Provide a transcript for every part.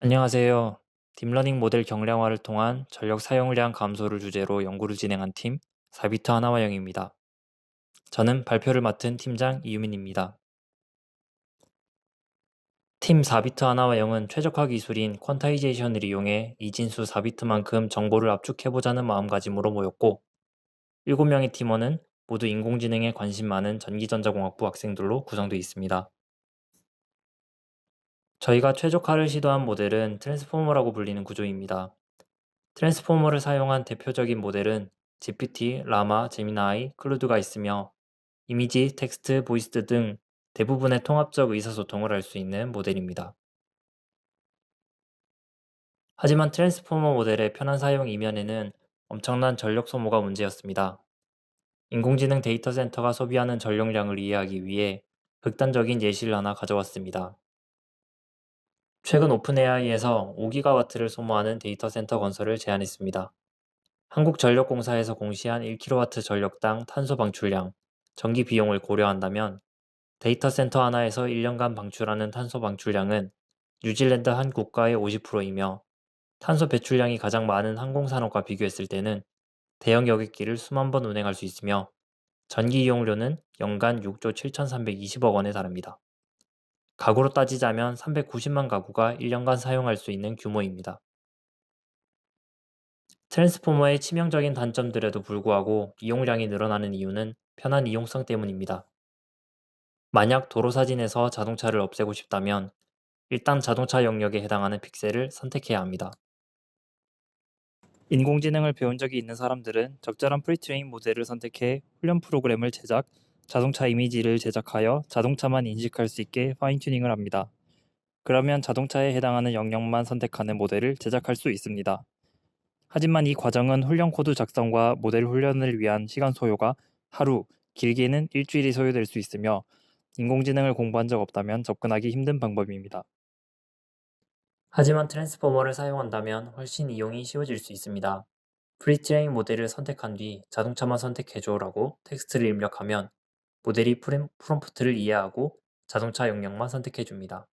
안녕하세요. 딥러닝 모델 경량화를 통한 전력 사용량 감소를 주제로 연구를 진행한 팀 사비트 하나와영입니다. 저는 발표를 맡은 팀장 이유민입니다. 팀 사비트 하나와영은 최적화 기술인 퀀타이제이션을 이용해 이진수 4비트만큼 정보를 압축해보자는 마음가짐으로 모였고, 7명의 팀원은 모두 인공지능에 관심 많은 전기전자공학부 학생들로 구성되어 있습니다. 저희가 최적화를 시도한 모델은 트랜스포머라고 불리는 구조입니다. 트랜스포머를 사용한 대표적인 모델은 GPT, 라마, 제미나이, 클루드가 있으며 이미지, 텍스트, 보이스 등 대부분의 통합적 의사소통을 할 수 있는 모델입니다. 하지만 트랜스포머 모델의 편한 사용 이면에는 엄청난 전력 소모가 문제였습니다. 인공지능 데이터 센터가 소비하는 전력량을 이해하기 위해 극단적인 예시를 하나 가져왔습니다. 최근 오픈AI에서 5GW를 소모하는 데이터 센터 건설을 제안했습니다. 한국전력공사에서 공시한 1kW 전력당 탄소 방출량, 전기 비용을 고려한다면 데이터 센터 하나에서 1년간 방출하는 탄소 방출량은 뉴질랜드 한 국가의 50%이며 탄소 배출량이 가장 많은 항공산업과 비교했을 때는 대형 여객기를 수만 번 운행할 수 있으며 전기 이용료는 연간 6조 7,320억 원에 달합니다. 가구로 따지자면 390만 가구가 1년간 사용할 수 있는 규모입니다. 트랜스포머의 치명적인 단점들에도 불구하고 이용량이 늘어나는 이유는 편한 이용성 때문입니다. 만약 도로 사진에서 자동차를 없애고 싶다면 일단 자동차 영역에 해당하는 픽셀을 선택해야 합니다. 인공지능을 배운 적이 있는 사람들은 적절한 프리트레인 모델을 선택해 훈련 프로그램을 제작, 자동차 이미지를 제작하여 자동차만 인식할 수 있게 파인 튜닝을 합니다. 그러면 자동차에 해당하는 영역만 선택하는 모델을 제작할 수 있습니다. 하지만 이 과정은 훈련 코드 작성과 모델 훈련을 위한 시간 소요가 하루, 길게는 일주일이 소요될 수 있으며 인공지능을 공부한 적 없다면 접근하기 힘든 방법입니다. 하지만 트랜스포머를 사용한다면 훨씬 이용이 쉬워질 수 있습니다. 프리트레인 모델을 선택한 뒤 자동차만 선택해줘라고 텍스트를 입력하면 모델이 프롬프트를 이해하고 자동차 영역만 선택해줍니다.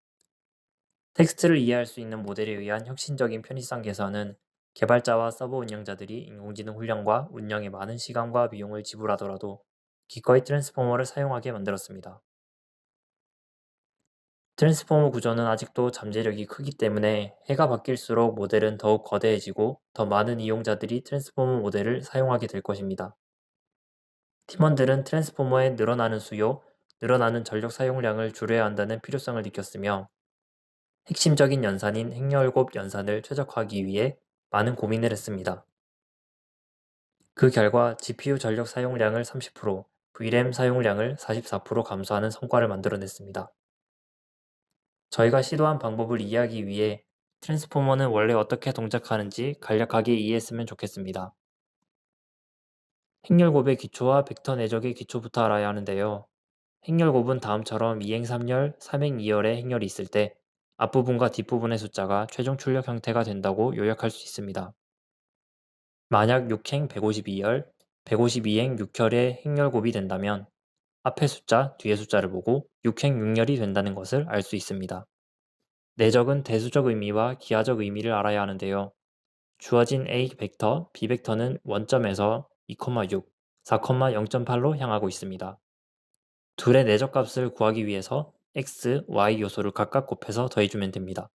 텍스트를 이해할 수 있는 모델에 의한 혁신적인 편의성 개선은 개발자와 서버 운영자들이 인공지능 훈련과 운영에 많은 시간과 비용을 지불하더라도 기꺼이 트랜스포머를 사용하게 만들었습니다. 트랜스포머 구조는 아직도 잠재력이 크기 때문에 해가 바뀔수록 모델은 더욱 거대해지고 더 많은 이용자들이 트랜스포머 모델을 사용하게 될 것입니다. 팀원들은 트랜스포머의 늘어나는 수요, 늘어나는 전력 사용량을 줄여야 한다는 필요성을 느꼈으며 핵심적인 연산인 행렬곱 연산을 최적화하기 위해 많은 고민을 했습니다. 그 결과 GPU 전력 사용량을 30%, VRAM 사용량을 44% 감소하는 성과를 만들어냈습니다. 저희가 시도한 방법을 이해하기 위해 트랜스포머는 원래 어떻게 동작하는지 간략하게 이해했으면 좋겠습니다. 행렬곱의 기초와 벡터 내적의 기초부터 알아야 하는데요. 행렬곱은 다음처럼 2행 3열, 3행 2열의 행렬이 있을 때 앞부분과 뒷부분의 숫자가 최종 출력 형태가 된다고 요약할 수 있습니다. 만약 6행 152열, 152행 6혈의 행렬곱이 된다면 앞의 숫자, 뒤의 숫자를 보고 6행 6열이 된다는 것을 알 수 있습니다. 내적은 대수적 의미와 기하적 의미를 알아야 하는데요. 주어진 A 벡터, B 벡터는 원점에서 2,6, 4,0.8로 향하고 있습니다. 둘의 내적 값을 구하기 위해서 x, y 요소를 각각 곱해서 더해주면 됩니다.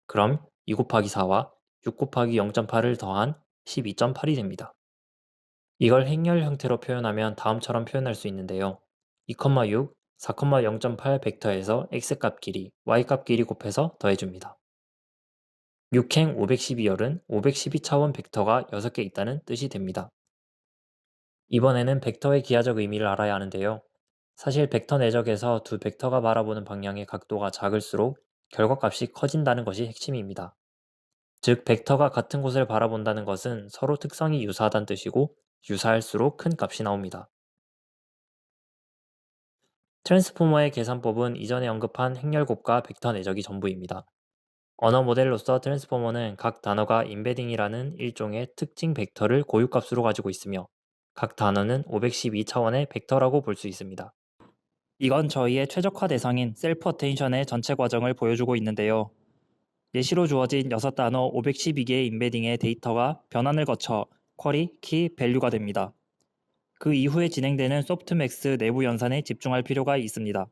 그럼 2 곱하기 4와 6 곱하기 0.8을 더한 12.8이 됩니다. 이걸 행렬 형태로 표현하면 다음처럼 표현할 수 있는데요. 2,6, 4,0.8 벡터에서 x값 길이, y값 길이 곱해서 더해줍니다. 6행 512열은 512차원 벡터가 6개 있다는 뜻이 됩니다. 이번에는 벡터의 기하적 의미를 알아야 하는데요. 사실 벡터 내적에서 두 벡터가 바라보는 방향의 각도가 작을수록 결과값이 커진다는 것이 핵심입니다. 즉, 벡터가 같은 곳을 바라본다는 것은 서로 특성이 유사하다는 뜻이고 유사할수록 큰 값이 나옵니다. 트랜스포머의 계산법은 이전에 언급한 행렬곱과 벡터 내적이 전부입니다. 언어 모델로서 트랜스포머는 각 단어가 임베딩이라는 일종의 특징 벡터를 고유값으로 가지고 있으며 각 단어는 512차원의 벡터라고 볼 수 있습니다. 이건 저희의 최적화 대상인 셀프 어테인션의 전체 과정을 보여주고 있는데요. 예시로 주어진 6단어 512개의 인베딩의 데이터가 변환을 거쳐 쿼리, 키, 밸류가 됩니다. 그 이후에 진행되는 소프트맥스 내부 연산에 집중할 필요가 있습니다.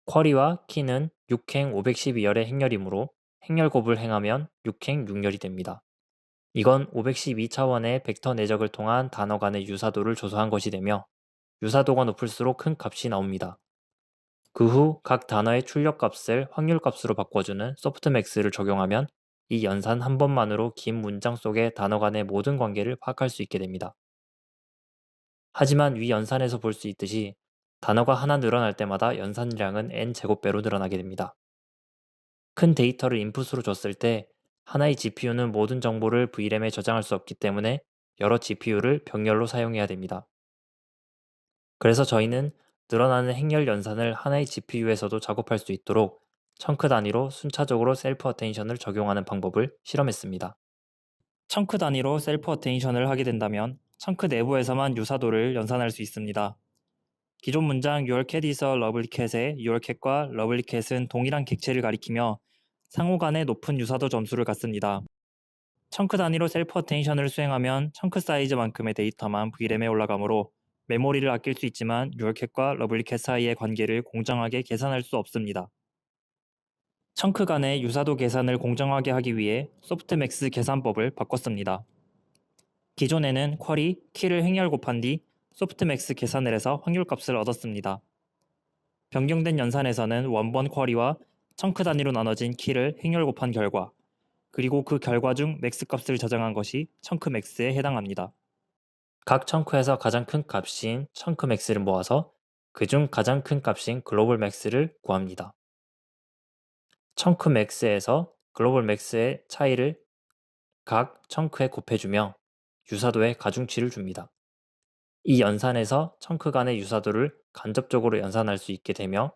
쿼리와 키는 6행 512열의 행렬이므로 행렬 곱을 행하면 6행 6열이 됩니다. 이건 512차원의 벡터 내적을 통한 단어 간의 유사도를 조사한 것이 되며 유사도가 높을수록 큰 값이 나옵니다. 그 후 각 단어의 출력값을 확률값으로 바꿔주는 소프트맥스를 적용하면 이 연산 한 번만으로 긴 문장 속의 단어 간의 모든 관계를 파악할 수 있게 됩니다. 하지만 위 연산에서 볼 수 있듯이 단어가 하나 늘어날 때마다 연산량은 n제곱배로 늘어나게 됩니다. 큰 데이터를 인풋으로 줬을 때 하나의 GPU는 모든 정보를 VRAM에 저장할 수 없기 때문에 여러 GPU를 병렬로 사용해야 됩니다. 그래서 저희는 늘어나는 행렬 연산을 하나의 GPU에서도 작업할 수 있도록 청크 단위로 순차적으로 셀프 어텐션을 적용하는 방법을 실험했습니다. 청크 단위로 셀프 어테인션을 하게 된다면 청크 내부에서만 유사도를 연산할 수 있습니다. 기존 문장 Your cat is a lovely cat의 Your cat과 lovely cat은 동일한 객체를 가리키며 상호 간의 높은 유사도 점수를 갖습니다. 청크 단위로 셀프 어테인션을 수행하면 청크 사이즈만큼의 데이터만 VRAM에 올라가므로 메모리를 아낄 수 있지만 Your cat과 lovely cat 사이의 관계를 공정하게 계산할 수 없습니다. 청크 간의 유사도 계산을 공정하게 하기 위해 소프트맥스 계산법을 바꿨습니다. 기존에는 쿼리, 키를 행렬 곱한 뒤 소프트맥스 계산을 해서 확률값을 얻었습니다. 변경된 연산에서는 원본 쿼리와 청크 단위로 나눠진 키를 행렬 곱한 결과, 그리고 그 결과 중 맥스 값을 저장한 것이 청크 맥스에 해당합니다. 각 청크에서 가장 큰 값인 청크 맥스를 모아서 그중 가장 큰 값인 글로벌 맥스를 구합니다. 청크 맥스에서 글로벌 맥스의 차이를 각 청크에 곱해주며 유사도의 가중치를 줍니다. 이 연산에서 청크 간의 유사도를 간접적으로 연산할 수 있게 되며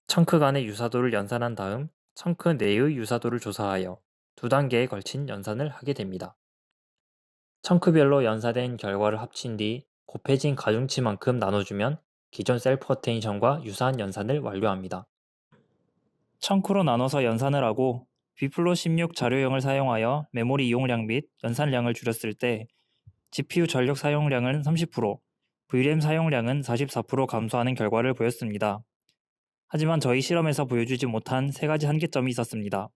청크 간의 유사도를 연산한 다음 청크 내의 유사도를 조사하여 두 단계에 걸친 연산을 하게 됩니다. 청크별로 연산된 결과를 합친 뒤 곱해진 가중치만큼 나눠주면 기존 셀프 어테인션과 유사한 연산을 완료합니다. 청크로 나눠서 연산을 하고 비플로 16 자료형을 사용하여 메모리 이용량 및 연산량을 줄였을 때 GPU 전력 사용량은 30%, VRAM 사용량은 44% 감소하는 결과를 보였습니다. 하지만 저희 실험에서 보여주지 못한 세 가지 한계점이 있었습니다.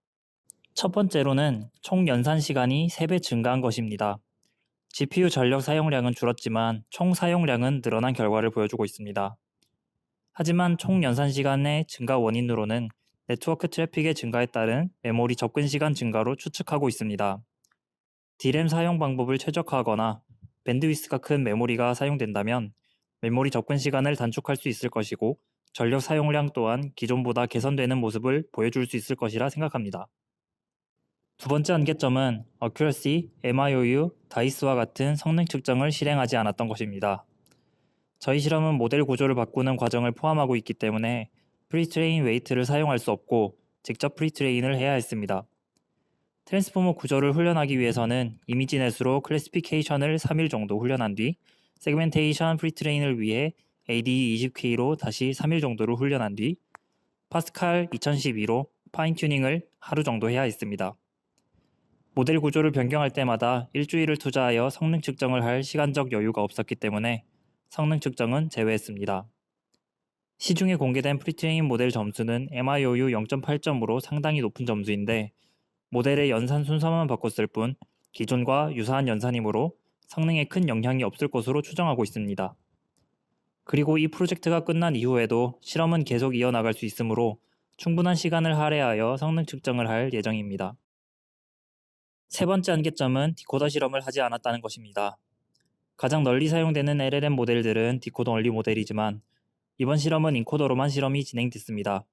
첫 번째로는 총 연산 시간이 3배 증가한 것입니다. GPU 전력 사용량은 줄었지만 총 사용량은 늘어난 결과를 보여주고 있습니다. 하지만 총 연산 시간의 증가 원인으로는 네트워크 트래픽의 증가에 따른 메모리 접근 시간 증가로 추측하고 있습니다. D램 사용 방법을 최적화하거나 밴드위스가 큰 메모리가 사용된다면 메모리 접근 시간을 단축할 수 있을 것이고 전력 사용량 또한 기존보다 개선되는 모습을 보여줄 수 있을 것이라 생각합니다. 두 번째 한계점은 Accuracy, MIOU, 다이스와 같은 성능 측정을 실행하지 않았던 것입니다. 저희 실험은 모델 구조를 바꾸는 과정을 포함하고 있기 때문에 프리트레인 웨이트를 사용할 수 없고 직접 프리트레인을 해야 했습니다. 트랜스포머 구조를 훈련하기 위해서는 이미지넷으로 클래시피케이션을 3일 정도 훈련한 뒤 세그멘테이션 프리트레인을 위해 ADE20K로 다시 3일 정도를 훈련한 뒤 파스칼 2012로 파인 튜닝을 하루 정도 해야 했습니다. 모델 구조를 변경할 때마다 일주일을 투자하여 성능 측정을 할 시간적 여유가 없었기 때문에 성능 측정은 제외했습니다. 시중에 공개된 프리트레인 모델 점수는 MIOU 0.8점으로 상당히 높은 점수인데 모델의 연산 순서만 바꿨을 뿐 기존과 유사한 연산이므로 성능에 큰 영향이 없을 것으로 추정하고 있습니다. 그리고 이 프로젝트가 끝난 이후에도 실험은 계속 이어나갈 수 있으므로 충분한 시간을 할애하여 성능 측정을 할 예정입니다. 세 번째 한계점은 디코더 실험을 하지 않았다는 것입니다. 가장 널리 사용되는 LLM 모델들은 디코더 only 모델이지만 이번 실험은 인코더로만 실험이 진행됐습니다.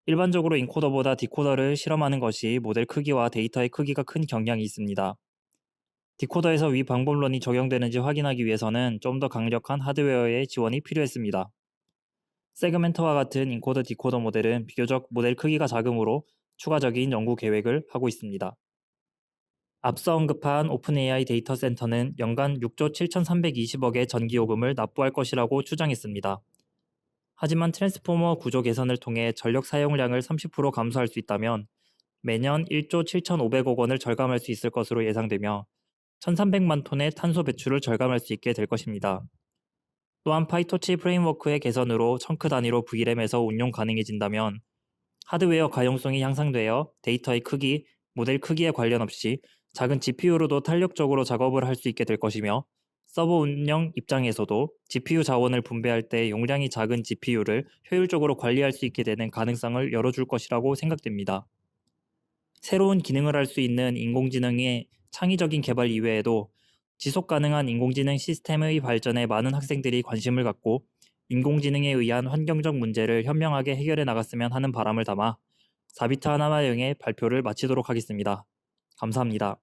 일반적으로 인코더보다 디코더를 실험하는 것이 모델 크기와 데이터의 크기가 큰 경향이 있습니다. 디코더에서 위 방법론이 적용되는지 확인하기 위해서는 좀 더 강력한 하드웨어의 지원이 필요했습니다. 세그멘터와 같은 인코더 디코더 모델은 비교적 모델 크기가 작으므로 추가적인 연구 계획을 하고 있습니다. 앞서 언급한 오픈AI 데이터 센터는 연간 6조 7,320억의 전기요금을 납부할 것이라고 추정했습니다. 하지만 트랜스포머 구조 개선을 통해 전력 사용량을 30% 감소할 수 있다면 매년 1조 7,500억 원을 절감할 수 있을 것으로 예상되며 1,300만 톤의 탄소 배출을 절감할 수 있게 될 것입니다. 또한 파이토치 프레임워크의 개선으로 청크 단위로 VRAM에서 운용 가능해진다면 하드웨어 가용성이 향상되어 데이터의 크기, 모델 크기에 관련 없이 작은 GPU로도 탄력적으로 작업을 할 수 있게 될 것이며 서버 운영 입장에서도 GPU 자원을 분배할 때 용량이 작은 GPU를 효율적으로 관리할 수 있게 되는 가능성을 열어줄 것이라고 생각됩니다. 새로운 기능을 할 수 있는 인공지능의 창의적인 개발 이외에도 지속 가능한 인공지능 시스템의 발전에 많은 학생들이 관심을 갖고 인공지능에 의한 환경적 문제를 현명하게 해결해 나갔으면 하는 바람을 담아 4비트 하나마영의 발표를 마치도록 하겠습니다. 감사합니다.